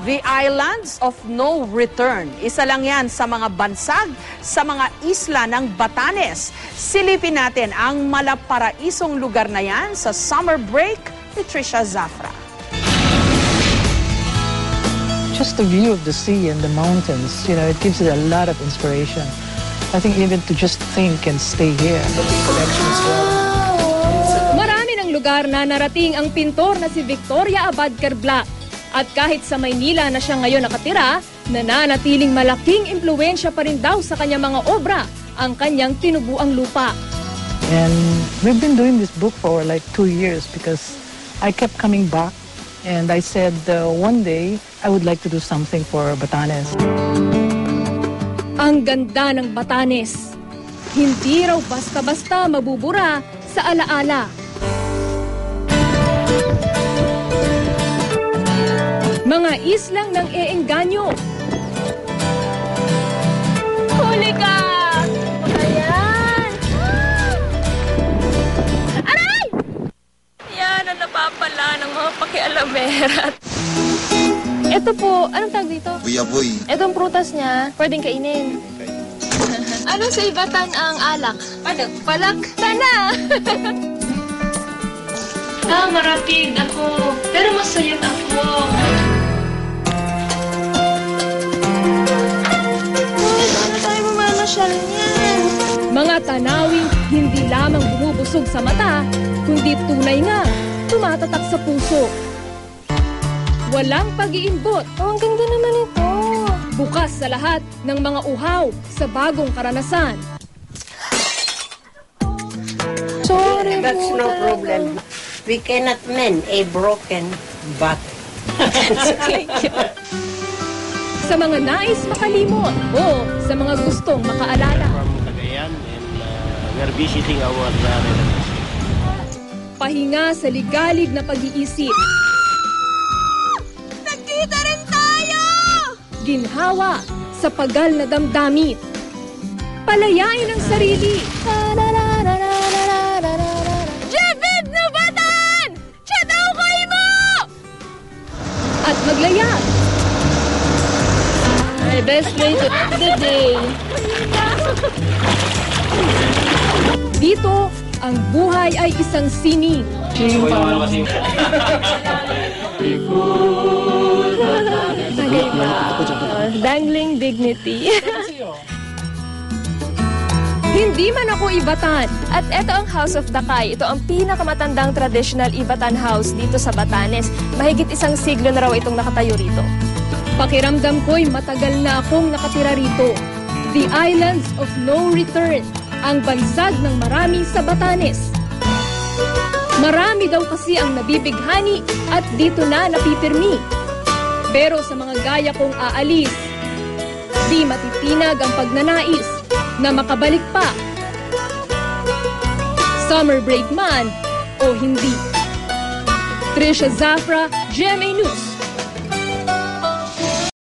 The Islands of No Return. Isa lang yan sa mga bansag sa mga isla ng Batanes. Silipin natin ang malaparaisong lugar na yan sa summer break ni Trisha Zafra. Just the view of the sea and the mountains, you know, it gives it a lot of inspiration. I think even to just think and stay here. Marami ng lugar na narating ang pintor na si Victoria Abad Kerblac. At kahit sa Maynila na siya ngayon nakatira, nananatiling malaking impluwensya pa rin daw sa kanyang mga obra ang kanyang tinubuang lupa. And we've been doing this book for like 2 years because I kept coming back and I said one day I would like to do something for Batanes. Ang ganda ng Batanes. Hindi raw basta-basta mabubura sa alaala. Mga islang nang eengganyo. Huli ka! Ayan! Aray! Yan ang napapala ng mga pakialamera. Ito po, anong tawag dito? Buyaboy. Itong prutas niya, pwedeng kainin. Ano sa Ibatan ang alak? Palak. Palak? Sana! Marapid ako. Pero masayot ako. Ano tayo mamamasyal niyan? Mga tanawing hindi lamang bumubusog sa mata, kundi tunay nga, tumatatak sa puso. Walang pag-iimbot. Ang ganda naman ito. Bukas sa lahat ng mga uhaw sa bagong karanasan. Sorry, that's no problem. We cannot mend a broken back. Sa mga nais makalimot o sa mga gustong makaalala. From Cagayan and we're visiting our relatives. Pahinga sa ligalig na pag-iisip. Nagkita rin tayo! Ginhawa sa pagal na damdamin. Palayain ang sarili. Jevid Nubatan! Chadaw kayo mo! At maglayag. My best way to end the day. Dito, ang buhay ay isang sining. Dangling dignity. Hindi man ako Ibatan. At ito ang House of Dakay. Ito ang pinakamatandang traditional Ibatan house dito sa Batanes. Mahigit 1 siglo na raw itong nakatayo rito. Pakiramdam ko'y matagal na akong nakatira rito. The Islands of No Return. Ang bansag ng marami sa Batanes. Marami daw kasi ang nabibighani at dito na napipirmi. Pero sa mga gaya kong aalis, di matitinag ang pagnanais na makabalik pa. Summer break man o hindi. Trisha Zafra, GMA News.